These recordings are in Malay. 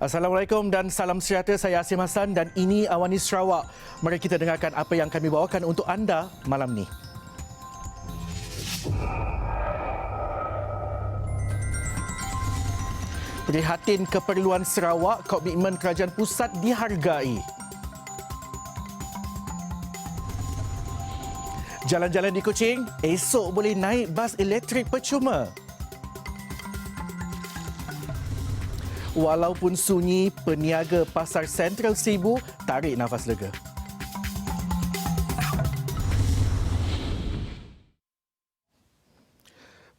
Assalamualaikum dan salam sejahtera. Saya Asim Hassan dan ini Awani Sarawak. Mari kita dengarkan apa yang kami bawakan untuk anda malam ni. Prihatin keperluan Sarawak, komitmen kerajaan pusat dihargai. Jalan-jalan di Kuching, esok boleh naik bas elektrik percuma. Walaupun sunyi, peniaga pasar Sentral Sibu tarik nafas lega.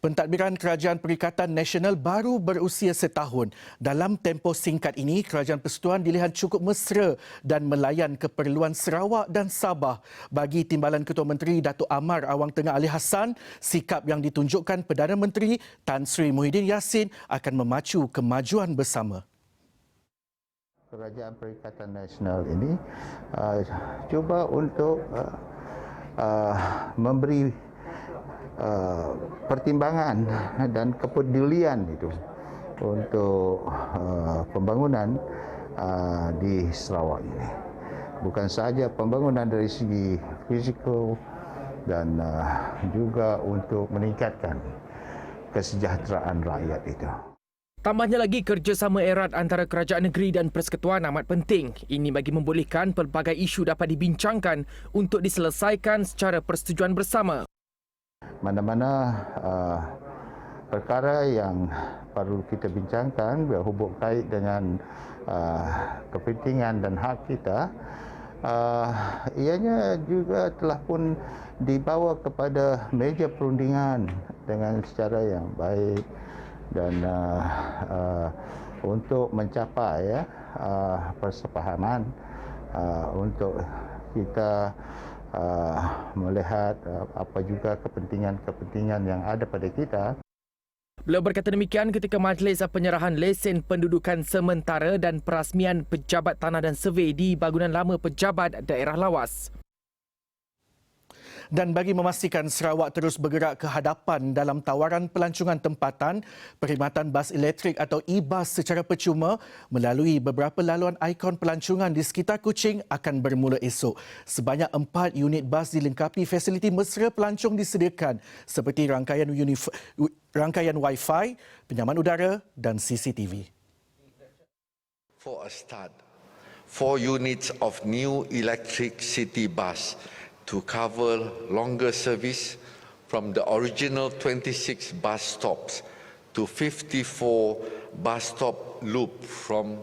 Pentadbiran Kerajaan Perikatan Nasional baru berusia setahun. Dalam tempoh singkat ini, Kerajaan Persekutuan dilihat cukup mesra dan melayan keperluan Sarawak dan Sabah. Bagi Timbalan Ketua Menteri Datuk Amar Awang Tengah Ali Hassan, sikap yang ditunjukkan Perdana Menteri Tan Sri Muhyiddin Yassin akan memacu kemajuan bersama. Kerajaan Perikatan Nasional ini cuba untuk memberi pertimbangan dan kepedulian itu untuk pembangunan di Sarawak ini. Bukan sahaja pembangunan dari segi fizikal dan juga untuk meningkatkan kesejahteraan rakyat itu. Tambahnya lagi, kerjasama erat antara kerajaan negeri dan persekutuan amat penting. Ini bagi membolehkan pelbagai isu dapat dibincangkan untuk diselesaikan secara persetujuan bersama. Mana-mana perkara yang perlu kita bincangkan berhubung kait dengan kepentingan dan hak kita, ianya juga telah pun dibawa kepada meja perundingan dengan secara yang baik dan untuk mencapai persefahaman untuk kita melihat apa juga kepentingan-kepentingan yang ada pada kita. Beliau berkata demikian ketika majlis penyerahan lesen pendudukan sementara dan perasmian pejabat tanah dan survey di bangunan lama pejabat daerah lawas. Dan bagi memastikan Sarawak terus bergerak ke hadapan dalam tawaran pelancongan tempatan, perkhidmatan bas elektrik atau e-bus secara percuma melalui beberapa laluan ikon pelancongan di sekitar Kuching akan bermula esok. Sebanyak 4 unit bas dilengkapi fasiliti mesra pelancong disediakan seperti rangkaian Wi-Fi, pinjaman udara dan CCTV. For a start, 4 units of new electric city bus to cover longer service from the original 26 bus stops to 54 bus stop loop from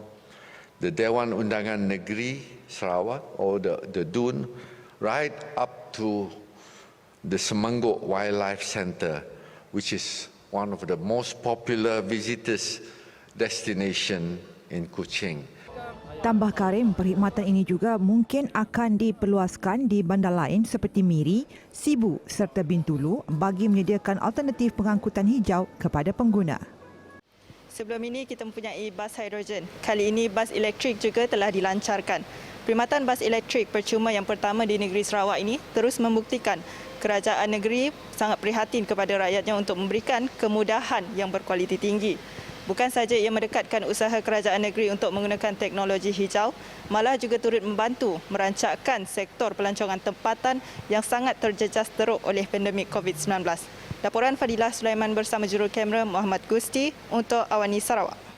the Dewan Undangan Negeri Sarawak or the DUN right up to the Semangguk Wildlife Centre, which is one of the most popular visitors destination in Kuching. Tambah Karim, perkhidmatan ini juga mungkin akan diperluaskan di bandar lain seperti Miri, Sibu serta Bintulu bagi menyediakan alternatif pengangkutan hijau kepada pengguna. Sebelum ini kita mempunyai bas hidrogen. Kali ini bas elektrik juga telah dilancarkan. Perkhidmatan bas elektrik percuma yang pertama di negeri Sarawak ini terus membuktikan kerajaan negeri sangat prihatin kepada rakyatnya untuk memberikan kemudahan yang berkualiti tinggi. Bukan sahaja ia mendekatkan usaha kerajaan negeri untuk menggunakan teknologi hijau, malah juga turut membantu merancangkan sektor pelancongan tempatan yang sangat terjejas teruk oleh pandemik COVID-19. Laporan Fadilah Sulaiman bersama juru kamera Muhammad Gusti untuk Awani Sarawak.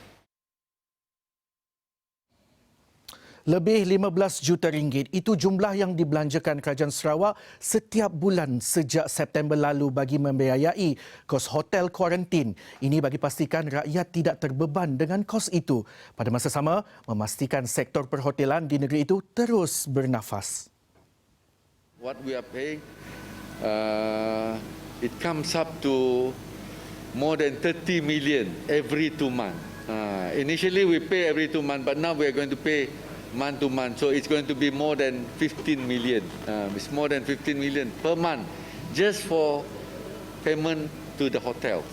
Lebih 15 juta ringgit itu jumlah yang dibelanjakan Kerajaan Sarawak setiap bulan sejak September lalu bagi membiayai kos hotel kuarantin. Ini bagi pastikan rakyat tidak terbeban dengan kos itu. Pada masa sama, memastikan sektor perhotelan di negeri itu terus bernafas. What we are paying, it comes up to more than 30 million every 2 months. Initially we pay every 2 months, but now we are going to pay month to month, so it's going to be more than 15 million. It's more than 15 million per month just for payment to the hotels.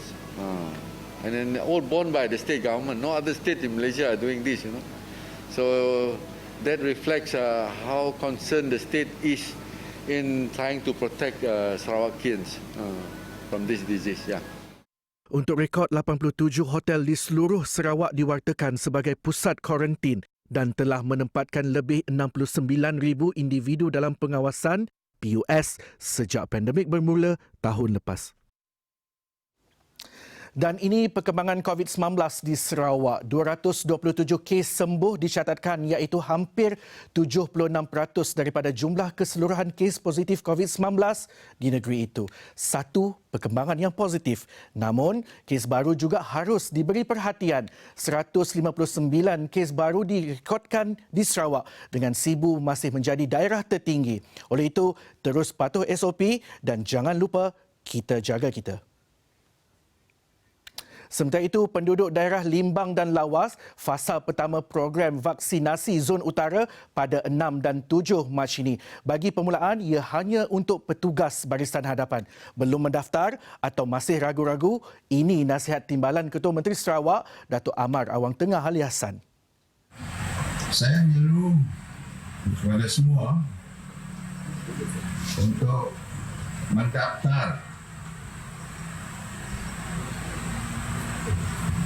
And then all borne by the state government. No other state in Malaysia are doing this, So that reflects how concerned the state is in trying to protect Sarawakians from this disease. Yeah. Untuk rekod, 87 hotel di seluruh Sarawak diwartakan sebagai pusat kuarantin dan telah menempatkan lebih 69,000 individu dalam pengawasan PUS sejak pandemik bermula tahun lepas. Dan ini perkembangan COVID-19 di Sarawak. 227 kes sembuh dicatatkan iaitu hampir 76% daripada jumlah keseluruhan kes positif COVID-19 di negeri itu. Satu perkembangan yang positif. Namun, kes baru juga harus diberi perhatian. 159 kes baru direkodkan di Sarawak dengan Sibu masih menjadi daerah tertinggi. Oleh itu, terus patuh SOP dan jangan lupa kita jaga kita. Sementara itu, penduduk daerah Limbang dan Lawas, fasa pertama program vaksinasi Zon Utara pada 6 dan 7 Mac ini. Bagi permulaan, ia hanya untuk petugas barisan hadapan. Belum mendaftar atau masih ragu-ragu, ini nasihat Timbalan Ketua Menteri Sarawak, Datuk Amar Awang Tengah Ali Hassan. Saya menyeru kepada semua untuk mendaftar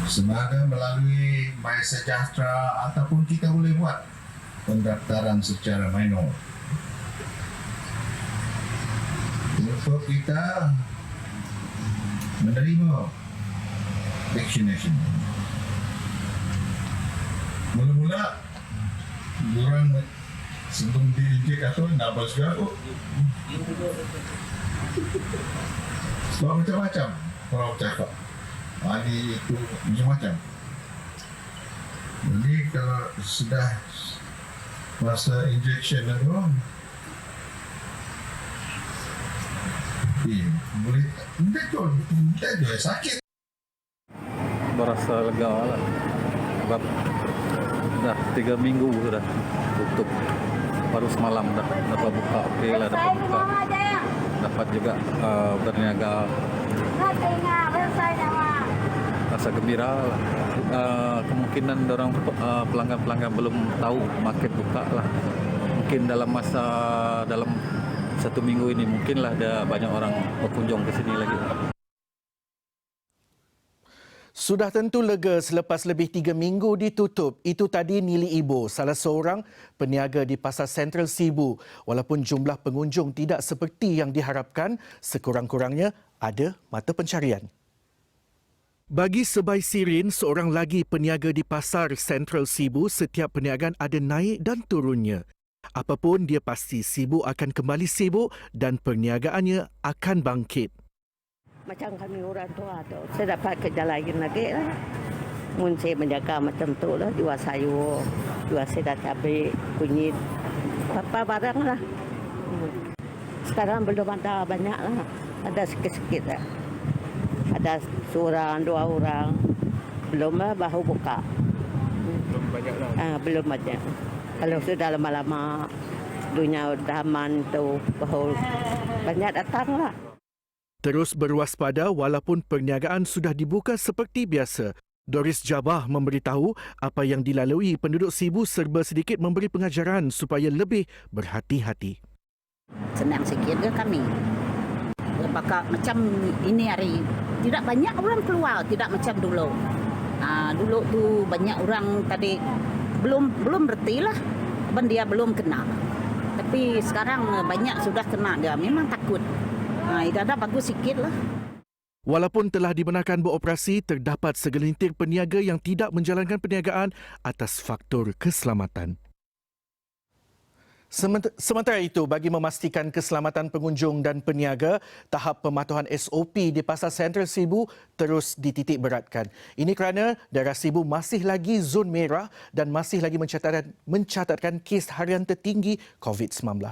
sama melalui MySejahtera ataupun kita boleh buat pendaftaran secara manual. Untuk kita menerima vaccination. Mula-mula diorang sebelum diinjek atau nabas juga sebab macam-macam orang cakap. Ini itu macam-macam. Jadi kalau sudah masa injection itu, boleh betul sakit. Berasa lega lah. Sebab dah 3 minggu sudah tutup. Baru semalam dah dapat buka. Okey lah dapat buka. Dapat juga berniaga. Rasa gembira lah. Kemungkinan orang pelanggan-pelanggan belum tahu market buka lah. Mungkin dalam 1 minggu ini mungkinlah ada banyak orang berkunjung ke sini lagi. Sudah tentu lega selepas lebih 3 minggu ditutup. Itu tadi Nili Ibo, salah seorang peniaga di Pasar Sentral Sibu. Walaupun jumlah pengunjung tidak seperti yang diharapkan, sekurang-kurangnya ada mata pencarian. Bagi Sebai Sirin, seorang lagi peniaga di Pasar Sentral Sibu, setiap perniagaan ada naik dan turunnya. Apapun dia pasti, Sibu akan kembali sibuk dan perniagaannya akan bangkit. Macam kami orang tua tu, saya dapat kerja lain lagi lah. Mungkin saya menjaga macam tu lah, jual sayur, jual sedat cabai, kunyit, apa barang lah. Sekarang belum ada banyak lah, ada sikit-sikit lah. Ada seorang, 2 orang, belum lah baru buka. Belum banyak lah. Belum banyak. Kalau sudah lama-lama dunia daman tu baru banyak datang lah. Terus berwaspada walaupun perniagaan sudah dibuka seperti biasa. Doris Jabah memberitahu apa yang dilalui penduduk Sibu serba sedikit memberi pengajaran supaya lebih berhati-hati. Senang sikit ke kami. Bakal macam ini hari tidak banyak orang keluar, tidak macam dulu. Dulu tu banyak orang tadi belum berhenti lah, dia belum kena. Tapi sekarang banyak sudah kena, dia memang takut. Ibadah bagus sikit lah. Walaupun telah dibenarkan beroperasi, terdapat segelintir peniaga yang tidak menjalankan perniagaan atas faktor keselamatan. Sementara itu, bagi memastikan keselamatan pengunjung dan peniaga, tahap pematuhan SOP di Pasar Sentral Sibu terus dititik beratkan. Ini kerana daerah Sibu masih lagi zon merah dan masih lagi mencatatkan kes harian tertinggi COVID-19.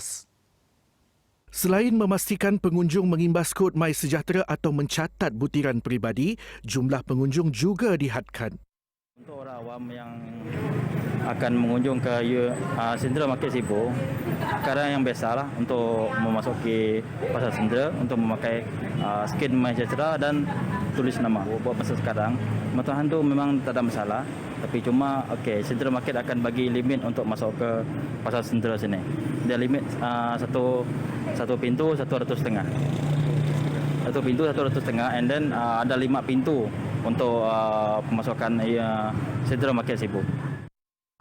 Selain memastikan pengunjung mengimbas kod MySejahtera atau mencatat butiran peribadi, jumlah pengunjung juga dihadkan. Untuk orang awam yang akan mengunjung ke Sentral Market Sibu, perkara yang biasalah untuk memasuki Pasar Sentral untuk memakai scan MySejahtera dan tulis nama. Buat masa sekarang, pematuhan tu memang tak ada masalah. Tapi cuma Sentral Market akan bagi limit untuk masuk ke Pasar Sentral sini. Dia limit satu pintu 100 setengah. Satu pintu 100.5 and then ada 5 pintu untuk pemasukan Sentral Market Sibu.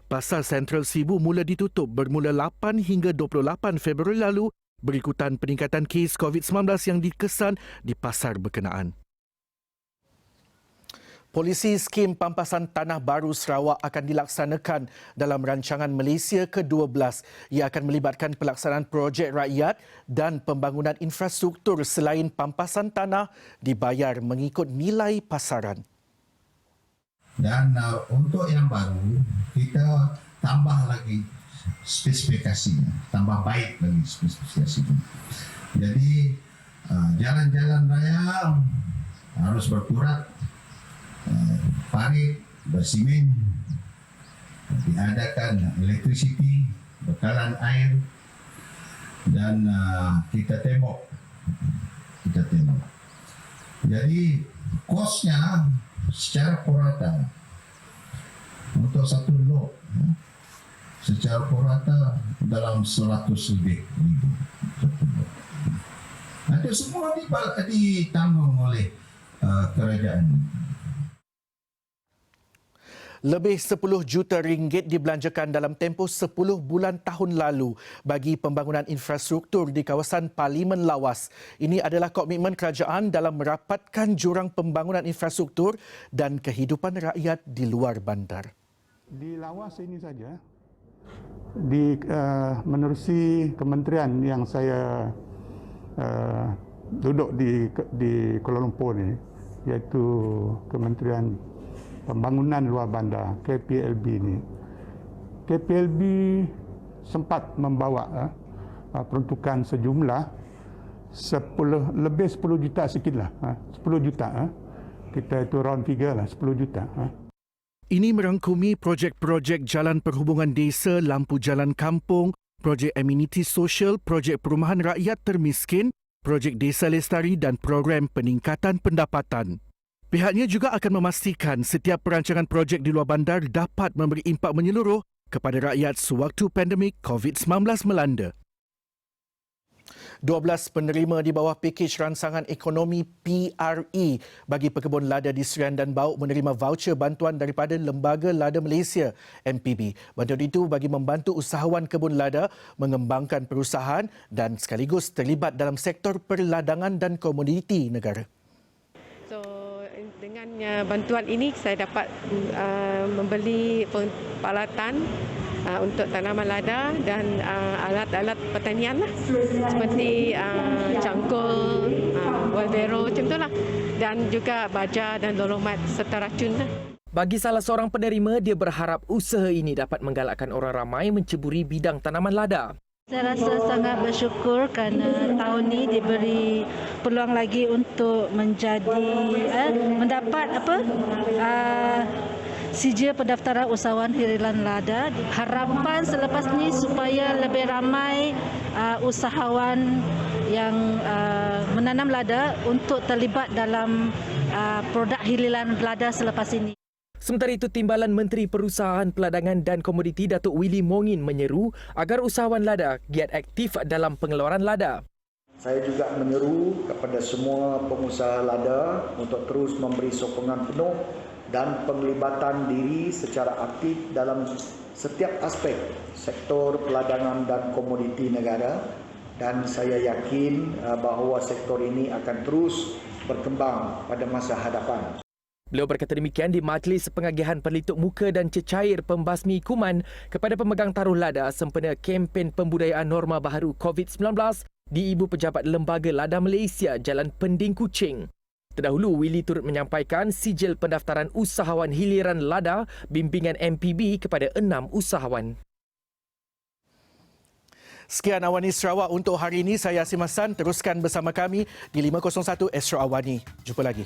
Pasar Sentral Sibu mula ditutup bermula 8 hingga 28 Februari lalu berikutan peningkatan kes COVID-19 yang dikesan di pasar berkenaan. Polisi skim pampasan tanah baru Sarawak akan dilaksanakan dalam rancangan Malaysia ke-12. Ia akan melibatkan pelaksanaan projek rakyat dan pembangunan infrastruktur selain pampasan tanah dibayar mengikut nilai pasaran. Dan untuk yang baru, kita tambah lagi spesifikasinya, tambah baik lagi spesifikasinya. Jadi, jalan-jalan raya harus berkurat, parit, bersimen, diadakan elektrisiti, bekalan air, dan kita tembok. Jadi, kosnya secara purata untuk satu lot secara purata dalam 100 lebih ribu satu lot. Itu semua ditanggung oleh kerajaan. Lebih 10 juta ringgit dibelanjakan dalam tempoh 10 bulan tahun lalu bagi pembangunan infrastruktur di kawasan Parlimen Lawas. Ini adalah komitmen kerajaan dalam merapatkan jurang pembangunan infrastruktur dan kehidupan rakyat di luar bandar. Di Lawas ini saja, menerusi kementerian yang saya duduk di Kuala Lumpur ni, iaitu Kementerian Pembangunan Luar Bandar, KPLB ni. KPLB sempat membawa peruntukan sejumlah lebih 10 juta sikitlah. 10 juta. Kita itu round figure lah, 10 juta. Ini merangkumi projek-projek jalan perhubungan desa, lampu jalan kampung, projek ameniti sosial, projek perumahan rakyat termiskin, projek desa lestari dan program peningkatan pendapatan. Pihaknya juga akan memastikan setiap perancangan projek di luar bandar dapat memberi impak menyeluruh kepada rakyat sewaktu pandemik COVID-19 melanda. 12 penerima di bawah pakej rangsangan ekonomi PRE bagi pekebun lada di Serian dan Bauk menerima voucher bantuan daripada Lembaga Lada Malaysia MPB. Bantuan itu bagi membantu usahawan kebun lada mengembangkan perusahaan dan sekaligus terlibat dalam sektor perladangan dan komoditi negara. Dengan bantuan ini saya dapat membeli peralatan untuk tanaman lada dan alat-alat pertanian lah, seperti cangkul, wheelbarrow macam itulah, dan juga baja dan dolomat serta racun lah. Bagi salah seorang penerima, dia berharap usaha ini dapat menggalakkan orang ramai menceburi bidang tanaman lada. Saya rasa sangat bersyukur kerana tahun ini diberi peluang lagi untuk mendapat sijil pendaftaran usahawan hiliran lada. Harapan selepas ini supaya lebih ramai usahawan yang menanam lada untuk terlibat dalam produk hiliran lada selepas ini. Sementara itu, Timbalan Menteri Perusahaan Peladangan dan Komoditi Datuk Willy Mongin menyeru agar usahawan lada giat aktif dalam pengeluaran lada. Saya juga menyeru kepada semua pengusaha lada untuk terus memberi sokongan penuh dan penglibatan diri secara aktif dalam setiap aspek sektor peladangan dan komoditi negara, dan saya yakin bahawa sektor ini akan terus berkembang pada masa hadapan. Beliau berkata demikian di Majlis Pengagihan Perlituk Muka dan Cecair Pembasmi Kuman kepada pemegang taruh lada sempena kempen pembudayaan norma baharu COVID-19 di Ibu Pejabat Lembaga Lada Malaysia, Jalan Pending Kuching. Terdahulu, Willy turut menyampaikan sijil pendaftaran usahawan hiliran lada bimbingan MPB kepada 6 usahawan. Sekian Awani Sarawak untuk hari ini. Saya Asim Hassan. Teruskan bersama kami di 501 Astro Awani. Jumpa lagi.